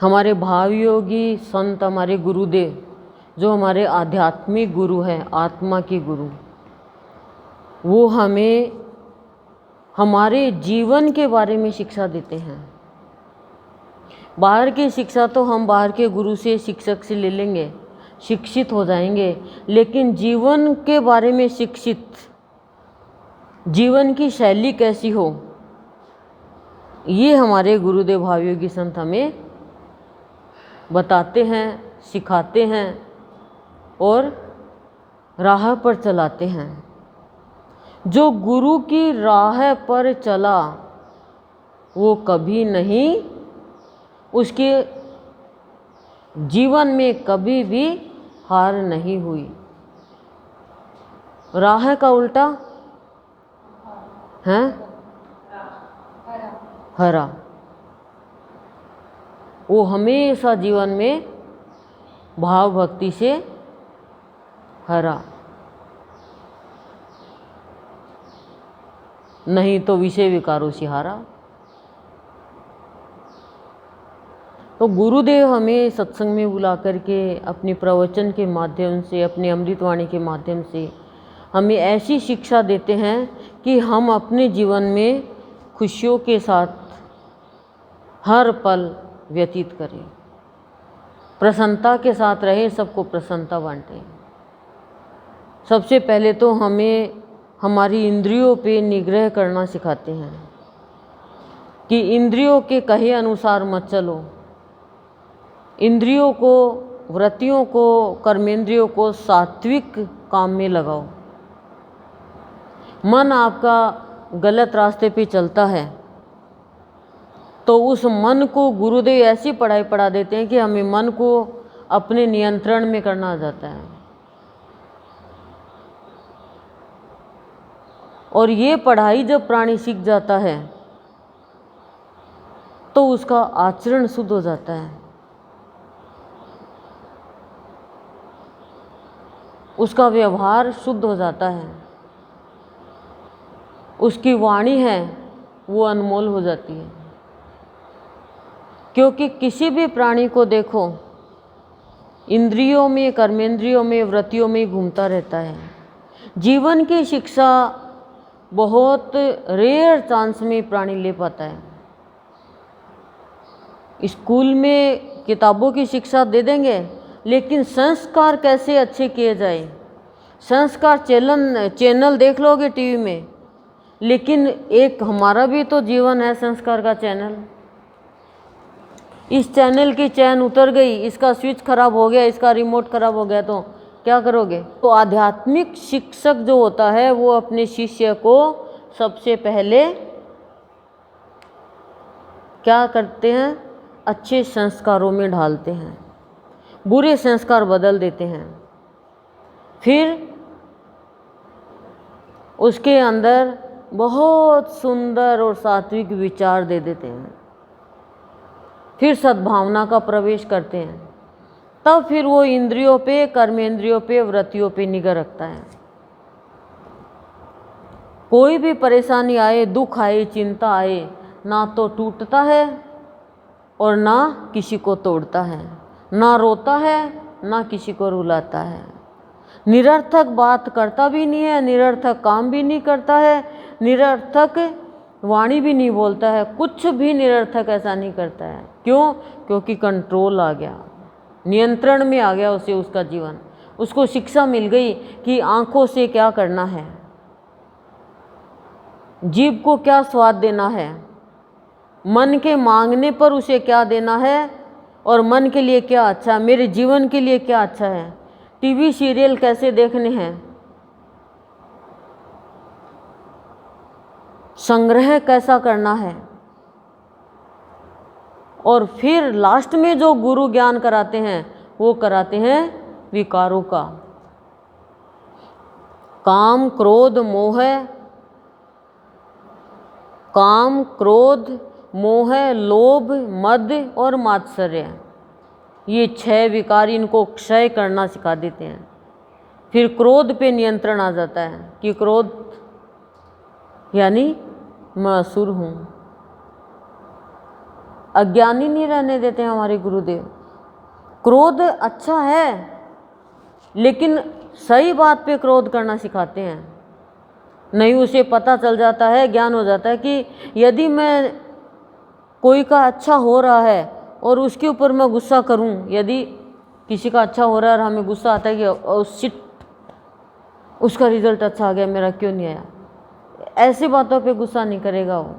हमारे भाव योगी संत, हमारे गुरुदेव, जो हमारे आध्यात्मिक गुरु हैं, आत्मा के गुरु, वो हमें हमारे जीवन के बारे में शिक्षा देते हैं। बाहर की शिक्षा तो हम बाहर के गुरु से, शिक्षक से ले लेंगे, शिक्षित हो जाएंगे, लेकिन जीवन के बारे में शिक्षित, जीवन की शैली कैसी हो, ये हमारे गुरुदेव भावयोगी संत हमें बताते हैं, सिखाते हैं और राह पर चलाते हैं। जो गुरु की राह पर चला वो कभी नहीं, उसके जीवन में कभी भी हार नहीं हुई। राह का उल्टा है हरा। वो हमेशा जीवन में भाव भक्ति से हरा, नहीं तो विषय विकारों से हारा। तो गुरुदेव हमें सत्संग में बुला करके अपने प्रवचन के माध्यम से, अपनी अमृतवाणी के माध्यम से हमें ऐसी शिक्षा देते हैं कि हम अपने जीवन में खुशियों के साथ हर पल व्यतीत करें, प्रसन्नता के साथ रहें, सबको प्रसन्नता बांटें। सबसे पहले तो हमें हमारी इंद्रियों पे निग्रह करना सिखाते हैं कि इंद्रियों के कहे अनुसार मत चलो। इंद्रियों को, वृत्तियों को, कर्मेंद्रियों को सात्विक काम में लगाओ। मन आपका गलत रास्ते पे चलता है तो उस मन को गुरुदेव ऐसी पढ़ाई पढ़ा देते हैं कि हमें मन को अपने नियंत्रण में करना आ जाता है। और ये पढ़ाई जब प्राणी सीख जाता है तो उसका आचरण शुद्ध हो जाता है, उसका व्यवहार शुद्ध हो जाता है, उसकी वाणी है वो अनमोल हो जाती है। क्योंकि किसी भी प्राणी को देखो, इंद्रियों में, कर्मेंद्रियों में, वृत्तियों में घूमता रहता है। जीवन की शिक्षा बहुत रेयर चांस में प्राणी ले पाता है। स्कूल में किताबों की शिक्षा दे देंगे, लेकिन संस्कार कैसे अच्छे किए जाए, संस्कार चैनल देख लोगे टीवी में, लेकिन एक हमारा भी तो जीवन है संस्कार का चैनल। इस चैनल की चैन उतर गई, इसका स्विच खराब हो गया, इसका रिमोट खराब हो गया, तो क्या करोगे? तो आध्यात्मिक शिक्षक जो होता है वो अपने शिष्य को सबसे पहले क्या करते हैं? अच्छे संस्कारों में ढालते हैं, बुरे संस्कार बदल देते हैं, फिर उसके अंदर बहुत सुंदर और सात्विक विचार दे देते हैं, फिर सद्भावना का प्रवेश करते हैं, तब फिर वो इंद्रियों पे, कर्मेंद्रियों पे, वृत्तियों पे निगाह रखता है। कोई भी परेशानी आए, दुख आए, चिंता आए, ना तो टूटता है और ना किसी को तोड़ता है, ना रोता है ना किसी को रुलाता है, निरर्थक बात करता भी नहीं है, निरर्थक काम भी नहीं करता है, निरर्थक वाणी भी नहीं बोलता है, कुछ भी निरर्थक ऐसा नहीं करता है। क्यों? क्योंकि कंट्रोल आ गया, नियंत्रण में आ गया उसे उसका जीवन। उसको शिक्षा मिल गई कि आँखों से क्या करना है, जीभ को क्या स्वाद देना है, मन के मांगने पर उसे क्या देना है और मन के लिए क्या अच्छा है, मेरे जीवन के लिए क्या अच्छा है, टीवी सीरियल कैसे देखने हैं, संग्रह कैसा करना है। और फिर लास्ट में जो गुरु ज्ञान कराते हैं वो कराते हैं विकारों का, काम क्रोध मोह, काम क्रोध मोह, लोभ, मद और मात्सर्य, ये 6 विकार, इनको क्षय करना सिखा देते हैं। फिर क्रोध पे नियंत्रण आ जाता है कि क्रोध यानी मैं असुर हूँ, अज्ञानी नहीं रहने देते हैं हमारे गुरुदेव। क्रोध अच्छा है, लेकिन सही बात पे क्रोध करना सिखाते हैं। नहीं, उसे पता चल जाता है, ज्ञान हो जाता है कि यदि मैं कोई का अच्छा हो रहा है और उसके ऊपर मैं गुस्सा करूं, यदि किसी का अच्छा हो रहा है और हमें गुस्सा आता है कि शिट, उसका रिजल्ट अच्छा आ गया, मेरा क्यों नहीं आया, ऐसी बातों पे गुस्सा नहीं करेगा वो।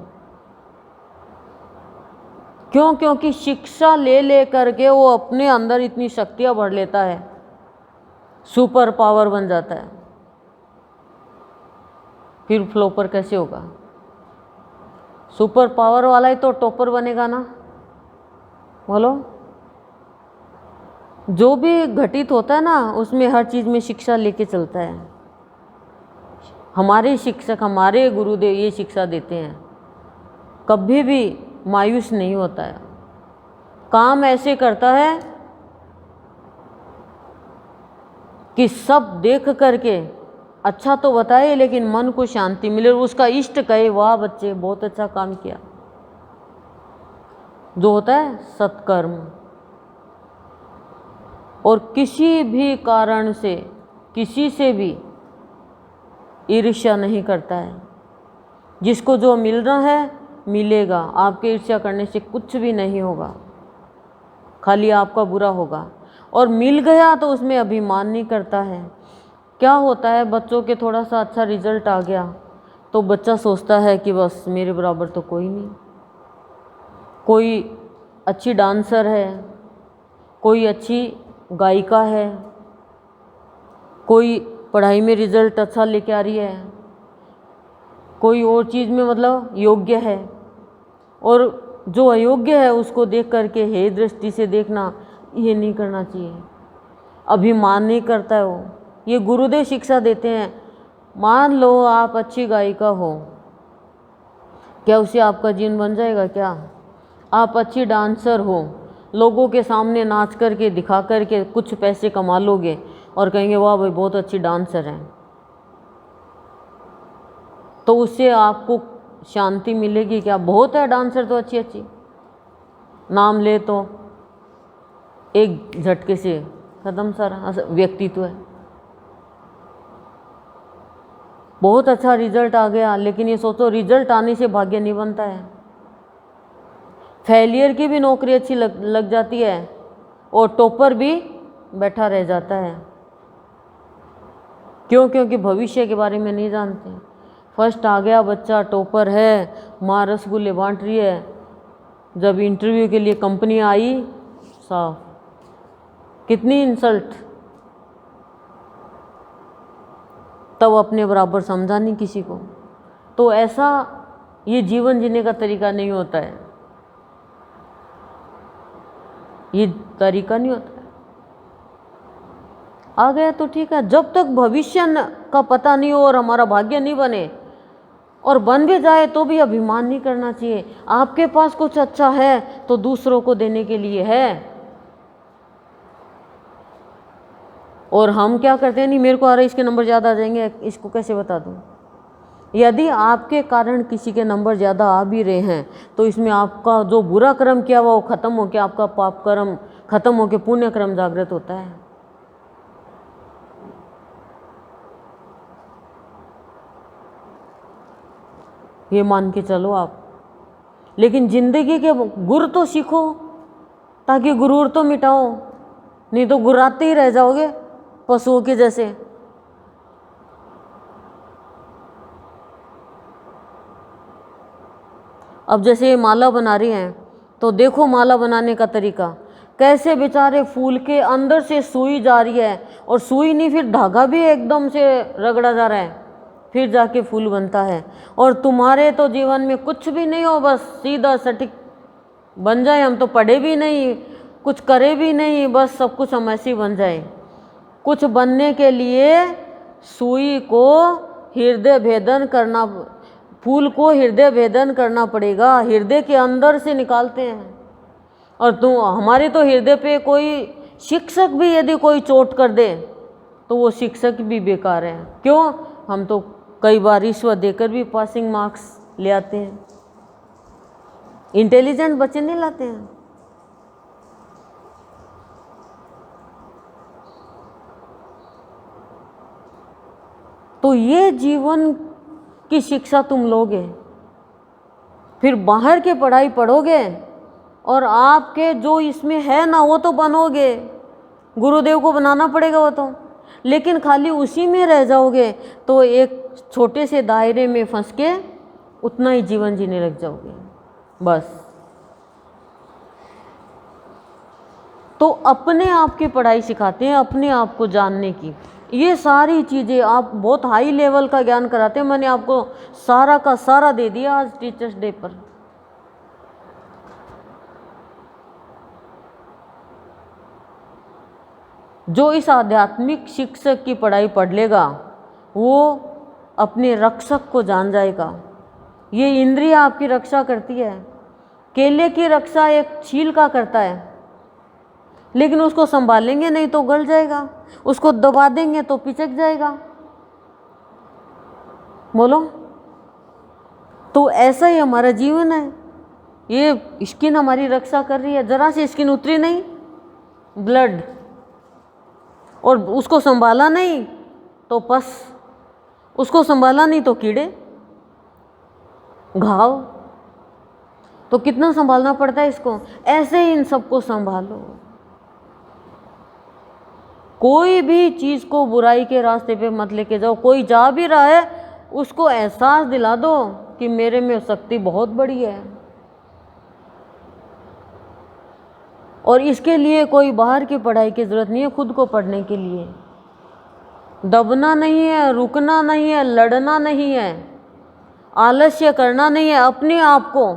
क्यों? क्योंकि शिक्षा ले करके वो अपने अंदर इतनी शक्तियां भर लेता है, सुपर पावर बन जाता है। फिर फ्लोपर कैसे होगा? सुपर पावर वाला ही तो टॉपर बनेगा ना। बोलो, जो भी घटित होता है ना उसमें हर चीज़ में शिक्षा लेके चलता है। हमारे शिक्षक, हमारे गुरुदेव ये शिक्षा देते हैं, कभी भी मायूस नहीं होता है। काम ऐसे करता है कि सब देख करके अच्छा तो बताए, लेकिन मन को शांति मिले, उसका इष्ट कहे वाह बच्चे बहुत अच्छा काम किया। जो होता है सत्कर्म। और किसी भी कारण से किसी से भी ईर्ष्या नहीं करता है। जिसको जो मिल रहा है मिलेगा, आपके ईर्ष्या करने से कुछ भी नहीं होगा, खाली आपका बुरा होगा। और मिल गया तो उसमें अभिमान नहीं करता है। क्या होता है, बच्चों के थोड़ा सा अच्छा रिजल्ट आ गया तो बच्चा सोचता है कि बस मेरे बराबर तो कोई नहीं। कोई अच्छी डांसर है, कोई अच्छी गायिका है, कोई पढ़ाई में रिजल्ट अच्छा लेके आ रही है, कोई और चीज़ में मतलब योग्य है, और जो अयोग्य है उसको देख करके हे दृष्टि से देखना, ये नहीं करना चाहिए। अभिमान नहीं करता है वो। ये गुरुदेव शिक्षा देते हैं। मान लो आप अच्छी गायिका हो, क्या उससे आपका जीवन बन जाएगा क्या? आप अच्छी डांसर हो, लोगों के सामने नाच करके दिखा करके कुछ पैसे कमा लोगे और कहेंगे वाह भाई बहुत अच्छी डांसर है, तो उससे आपको शांति मिलेगी क्या? बहुत है डांसर तो अच्छी अच्छी, नाम ले तो एक झटके से खत्म सारा व्यक्तित्व है। बहुत अच्छा रिजल्ट आ गया, लेकिन ये सोचो रिजल्ट आने से भाग्य नहीं बनता है। फेलियर की भी नौकरी अच्छी लग जाती है और टॉपर भी बैठा रह जाता है। क्यों? क्योंकि भविष्य के बारे में नहीं जानते। फर्स्ट आ गया बच्चा, टॉपर है, माँ रसगुल्ले बांट रही है, जब इंटरव्यू के लिए कंपनी आई, साफ कितनी इंसल्ट, तब अपने बराबर समझा नहीं किसी को। तो ऐसा ये जीवन जीने का तरीका नहीं होता है, ये तरीका नहीं होता है। आ गया तो ठीक है, जब तक भविष्य का पता नहीं हो और हमारा भाग्य नहीं बने, और बन भी जाए तो भी अभिमान नहीं करना चाहिए। आपके पास कुछ अच्छा है तो दूसरों को देने के लिए है। और हम क्या करते हैं, नहीं मेरे को आ रहा है, इसके नंबर ज़्यादा आ जाएंगे, इसको कैसे बता दूं। यदि आपके कारण किसी के नंबर ज़्यादा आ भी रहे हैं तो इसमें आपका जो बुरा कर्म किया हुआ वो खत्म होकर आपका पाप कर्म खत्म होकर पुण्य कर्म जागृत होता है। ये मान के चलो आप। लेकिन जिंदगी के गुर तो सीखो, ताकि गुरूर तो मिटाओ, नहीं तो गुर्राते ही रह जाओगे पशुओं के जैसे। अब जैसे ये माला बना रही हैं, तो देखो माला बनाने का तरीका, कैसे बेचारे फूल के अंदर से सुई जा रही है, और सुई नहीं फिर धागा भी एकदम से रगड़ा जा रहा है, फिर जाके फूल बनता है। और तुम्हारे तो जीवन में कुछ भी नहीं हो, बस सीधा सटीक बन जाए। हम तो पढ़े भी नहीं, कुछ करे भी नहीं, बस सब कुछ हम ऐसे ही बन जाए। कुछ बनने के लिए सुई को हृदय भेदन करना, फूल को हृदय भेदन करना पड़ेगा, हृदय के अंदर से निकालते हैं। और तुम हमारे तो हृदय पे कोई शिक्षक भी यदि कोई चोट कर दे तो वो शिक्षक भी बेकार है। क्यों? हम तो कई बार रिश्वत देकर भी पासिंग मार्क्स ले आते हैं। इंटेलिजेंट बच्चे नहीं लाते हैं। तो ये जीवन की शिक्षा तुम लोगे, फिर बाहर के पढ़ाई पढ़ोगे और आपके जो इसमें है ना वो तो बनोगे, गुरुदेव को बनाना पड़ेगा वो तो, लेकिन खाली उसी में रह जाओगे तो एक छोटे से दायरे में फंस के उतना ही जीवन जीने लग जाओगे बस। तो अपने आप की पढ़ाई सिखाते हैं, अपने आप को जानने की। ये सारी चीज़ें आप बहुत हाई लेवल का ज्ञान कराते हैं, मैंने आपको सारा का सारा दे दिया आज टीचर्स डे पर। जो इस आध्यात्मिक शिक्षक की पढ़ाई पढ़ लेगा वो अपने रक्षक को जान जाएगा। ये इंद्रिय आपकी रक्षा करती है। केले की रक्षा एक छील का करता है, लेकिन उसको संभालेंगे नहीं तो गल जाएगा, उसको दबा देंगे तो पिचक जाएगा। बोलो, तो ऐसा ही हमारा जीवन है। ये स्किन हमारी रक्षा कर रही है, जरा सी स्किन उतरी नहीं, ब्लड, और उसको संभाला नहीं तो पस, उसको संभाला नहीं तो कीड़े, घाव। तो कितना संभालना पड़ता है इसको। ऐसे ही इन सबको संभालो। कोई भी चीज़ को बुराई के रास्ते पे मत लेके जाओ। कोई जा भी रहा है उसको एहसास दिला दो कि मेरे में शक्ति बहुत बड़ी है, और इसके लिए कोई बाहर की पढ़ाई की ज़रूरत नहीं है। खुद को पढ़ने के लिए दबना नहीं है, रुकना नहीं है, लड़ना नहीं है, आलस्य करना नहीं है, अपने आप को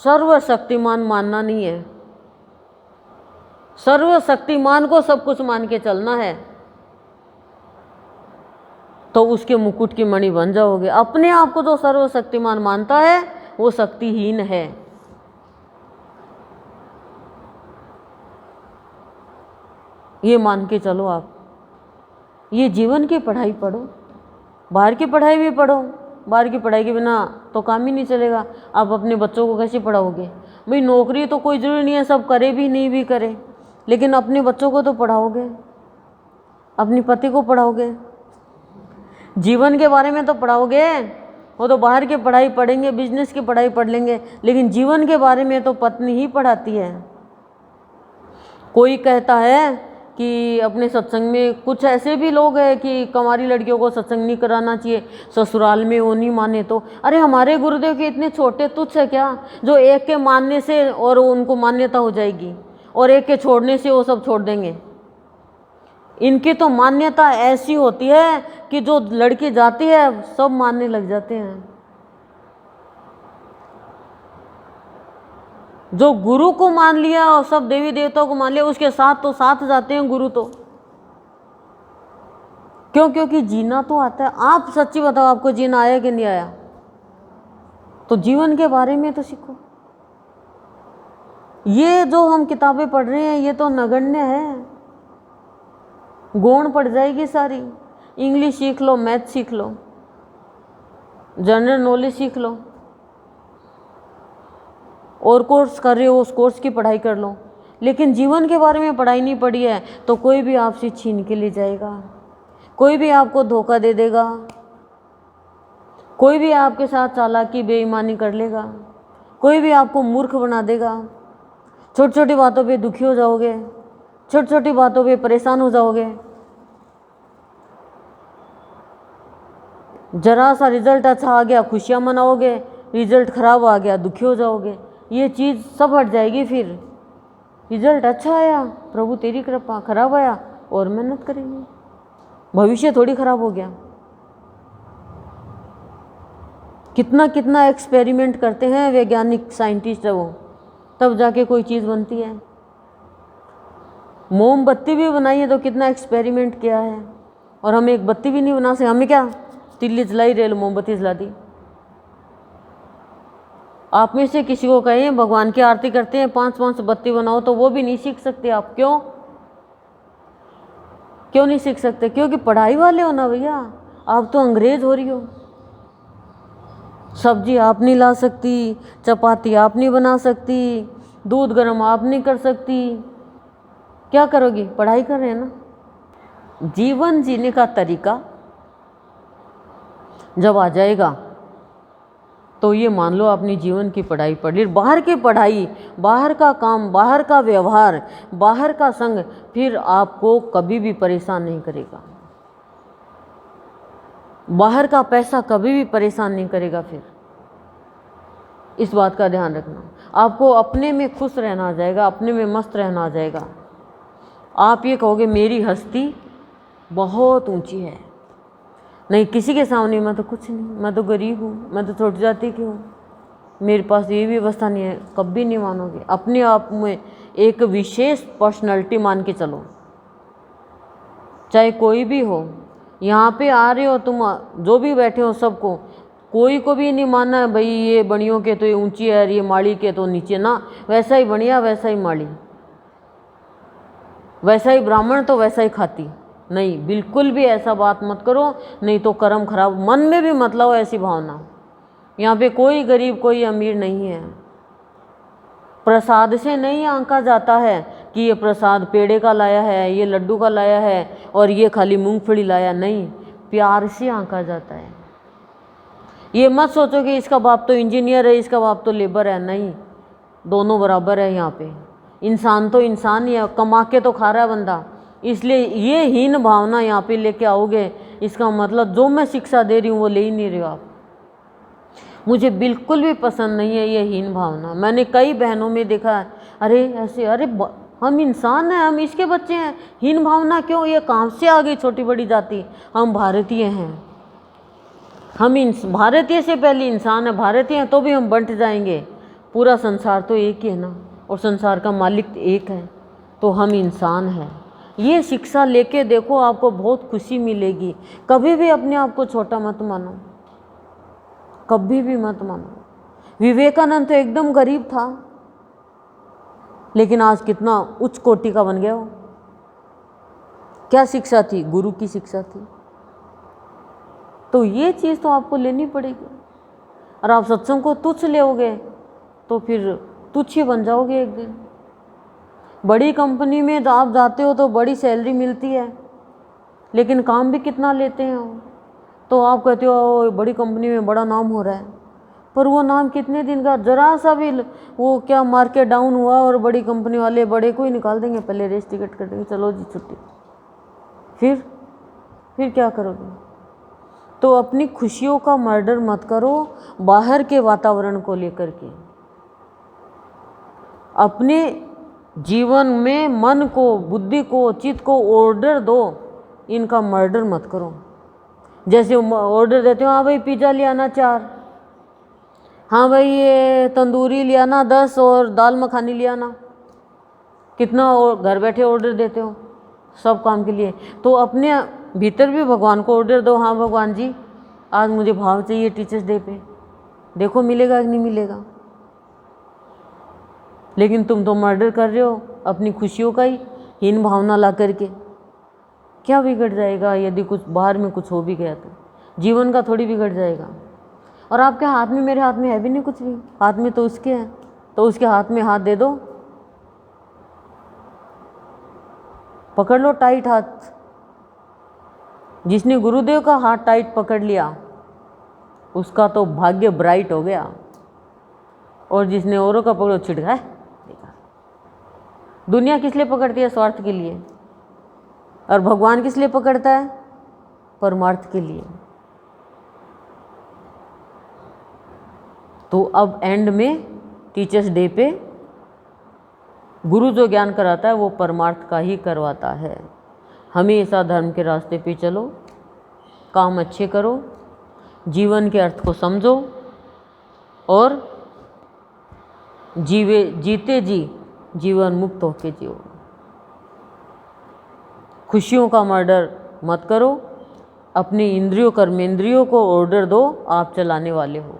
सर्वशक्तिमान मानना नहीं है। सर्वशक्तिमान को सब कुछ मान के चलना है तो उसके मुकुट की मणि बन जाओगे। अपने आप को जो सर्वशक्तिमान मानता है वो शक्तिहीन है। ये मान के चलो आप। ये जीवन की पढ़ाई पढ़ो, बाहर की पढ़ाई भी पढ़ो। बाहर की पढ़ाई के बिना तो काम ही नहीं चलेगा। आप अपने बच्चों को कैसे पढ़ाओगे? भाई नौकरी तो कोई ज़रूरी नहीं है सब करे भी नहीं भी करे, लेकिन अपने बच्चों को तो पढ़ाओगे, अपने पति को पढ़ाओगे, जीवन के बारे में तो पढ़ाओगे। वो तो बाहर की पढ़ाई पढ़ेंगे, बिजनेस की पढ़ाई पढ़ लेंगे, लेकिन जीवन के बारे में तो पत्नी ही पढ़ाती है। कोई कहता है कि अपने सत्संग में कुछ ऐसे भी लोग हैं कि कुंवारी लड़कियों को सत्संग नहीं कराना चाहिए, ससुराल में वो नहीं माने तो। अरे हमारे गुरुदेव के इतने छोटे तुच्छ है क्या जो एक के मानने से और उनको मान्यता हो जाएगी और एक के छोड़ने से वो सब छोड़ देंगे? इनकी तो मान्यता ऐसी होती है कि जो लड़की जाती है सब मानने लग जाते हैं। जो गुरु को मान लिया और सब देवी देवताओं को मान लिया, उसके साथ तो साथ जाते हैं गुरु तो। क्यों? क्योंकि जीना तो आता है। आप सच्ची बताओ, आपको जीना आया कि नहीं आया? तो जीवन के बारे में तो सीखो। ये जो हम किताबें पढ़ रहे हैं ये तो नगण्य है, गौण पड़ जाएगी सारी। इंग्लिश सीख लो, मैथ सीख लो, जनरल नॉलेज सीख लो, और कोर्स कर रहे हो उस कोर्स की पढ़ाई कर लो, लेकिन जीवन के बारे में पढ़ाई नहीं पढ़ी है तो कोई भी आपसे छीन के ले जाएगा, कोई भी आपको धोखा दे देगा, कोई भी आपके साथ चालाकी बेईमानी कर लेगा, कोई भी आपको मूर्ख बना देगा। छोटी छोटी बातों पे दुखी हो जाओगे, छोटी छोटी बातों पे परेशान हो जाओगे। जरा सा रिजल्ट अच्छा आ गया खुशियाँ मनाओगे, रिजल्ट खराब आ गया दुखी हो जाओगे। ये चीज़ सब हट जाएगी। फिर रिजल्ट अच्छा आया प्रभु तेरी कृपा, खराब आया और मेहनत करेंगे, भविष्य थोड़ी खराब हो गया। कितना कितना एक्सपेरिमेंट करते हैं वैज्ञानिक साइंटिस्ट है वो, तब जाके कोई चीज़ बनती है। मोमबत्ती भी बनाई है तो कितना एक्सपेरिमेंट किया है, और हम एक बत्ती भी नहीं बना सके। हमें क्या, तिल्ली जलाई रेल मोमबत्ती जला दी। आप में से किसी को कहें भगवान की आरती करते हैं 5-5 बत्ती बनाओ तो वो भी नहीं सीख सकते आप। क्यों क्यों नहीं सीख सकते? क्योंकि पढ़ाई वाले हो ना भैया, आप तो अंग्रेज हो रही हो। सब्जी आप नहीं ला सकती, चपाती आप नहीं बना सकती, दूध गर्म आप नहीं कर सकती, क्या करोगी? पढ़ाई कर रहे हैं ना। जीवन जीने का तरीका जब आ जाएगा तो ये मान लो अपनी जीवन की पढ़ाई पढ़ ली। बाहर की पढ़ाई, बाहर का काम, बाहर का व्यवहार, बाहर का संग फिर आपको कभी भी परेशान नहीं करेगा। बाहर का पैसा कभी भी परेशान नहीं करेगा। फिर इस बात का ध्यान रखना, आपको अपने में खुश रहना आ जाएगा, अपने में मस्त रहना आ जाएगा। आप ये कहोगे मेरी हस्ती बहुत ऊंची है, नहीं किसी के सामने मैं तो कुछ नहीं, मैं तो गरीब हूँ, मैं तो छोटी जाति की हूँ, मेरे पास ये व्यवस्था नहीं है, कभी नहीं मानोगे। अपने आप में एक विशेष पर्सनालिटी मान के चलो, चाहे कोई भी हो। यहाँ पे आ रहे हो तुम, जो भी बैठे हो सबको, कोई को भी नहीं मानना है भाई ये बणियों के तो ये ऊंची है, ये माड़ी के तो नीचे ना, वैसा ही बढ़िया वैसा ही माड़ी, वैसा ही ब्राह्मण तो वैसा ही खाती। नहीं, बिल्कुल भी ऐसा बात मत करो, नहीं तो कर्म खराब। मन में भी मत लाओ ऐसी भावना। यहाँ पे कोई गरीब कोई अमीर नहीं है। प्रसाद से नहीं आंका जाता है कि ये प्रसाद पेड़े का लाया है, ये लड्डू का लाया है और ये खाली मूंगफली लाया, नहीं, प्यार से आंका जाता है। ये मत सोचो कि इसका बाप तो इंजीनियर है, इसका बाप तो लेबर है, नहीं, दोनों बराबर है। यहाँ पे इंसान तो इंसान ही है, कमा के तो खा रहा है बंदा। इसलिए ये हीन भावना यहाँ पे लेके आओगे, इसका मतलब जो मैं शिक्षा दे रही हूँ वो ले ही नहीं रहे हो आप। मुझे बिल्कुल भी पसंद नहीं है ये हीन भावना। मैंने कई बहनों में देखा है, अरे ऐसे, अरे हम इंसान हैं, हम इसके बच्चे हैं, हीन भावना क्यों? ये कहाँ से आ गई छोटी बड़ी जाति? हम भारतीय हैं, हम भारतीय से पहले इंसान है, भारतीय हैं तो भी हम बंट जाएंगे। पूरा संसार तो एक ही है ना, और संसार का मालिक एक है, तो हम इंसान हैं। ये शिक्षा लेके देखो, आपको बहुत खुशी मिलेगी। कभी भी अपने आप को छोटा मत मानो, कभी भी मत मानो। विवेकानंद तो एकदम गरीब था, लेकिन आज कितना उच्च कोटि का बन गया हो। क्या शिक्षा थी? गुरु की शिक्षा थी। तो ये चीज़ तो आपको लेनी पड़ेगी। और आप सत्संग को तुच्छ लेओगे तो फिर तुच्छ ही बन जाओगे एक दिन। बड़ी कंपनी में आप जाते हो तो बड़ी सैलरी मिलती है, लेकिन काम भी कितना लेते हैं वो। तो आप कहते हो बड़ी कंपनी में बड़ा नाम हो रहा है, पर वो नाम कितने दिन का? जरा सा भी वो क्या मार्केट डाउन हुआ और बड़ी कंपनी वाले बड़े को ही निकाल देंगे, पहले रेस टिकट कर देंगे, चलो जी छुट्टी। फिर क्या करोगे? तो अपनी खुशियों का मर्डर मत करो बाहर के वातावरण को लेकर के। अपने जीवन में मन को, बुद्धि को, चित्त को ऑर्डर दो, इनका मर्डर मत करो। जैसे ऑर्डर देते हो, हाँ भाई पिज़्ज़ा ले आना 4, हाँ भाई ये तंदूरी ले आना 10 और दाल मखानी ले आना। कितना घर बैठे ऑर्डर देते हो सब काम के लिए। तो अपने भीतर भी भगवान को ऑर्डर दो, हाँ भगवान जी आज मुझे भाव चाहिए टीचर्स डे पे, देखो मिलेगा कि नहीं मिलेगा। लेकिन तुम तो मर्डर कर रहे हो अपनी खुशियों का ही, हीन भावना ला करके। क्या बिगड़ जाएगा? यदि कुछ बाहर में कुछ हो भी गया तो जीवन का थोड़ी बिगड़ जाएगा। और आपके हाथ में, मेरे हाथ में है भी नहीं कुछ भी, हाथ में तो उसके है, तो उसके हाथ में हाथ दे दो, पकड़ लो टाइट हाथ। जिसने गुरुदेव का हाथ टाइट पकड़ लिया उसका तो भाग्य ब्राइट हो गया, और जिसने औरों का पकड़ो छिड़का है। दुनिया किस लिए पकड़ती है? स्वार्थ के लिए। और भगवान किस लिए पकड़ता है? परमार्थ के लिए। तो अब एंड में टीचर्स डे पे गुरु जो ज्ञान कराता है वो परमार्थ का ही करवाता है। हमेशा धर्म के रास्ते पे चलो, काम अच्छे करो, जीवन के अर्थ को समझो, और जीते जी जीवन मुक्त होके जियो। खुशियों का मर्डर मत करो, अपनी इंद्रियों कर्मेंद्रियों को ऑर्डर दो, आप चलाने वाले हो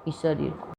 इस शरीर को।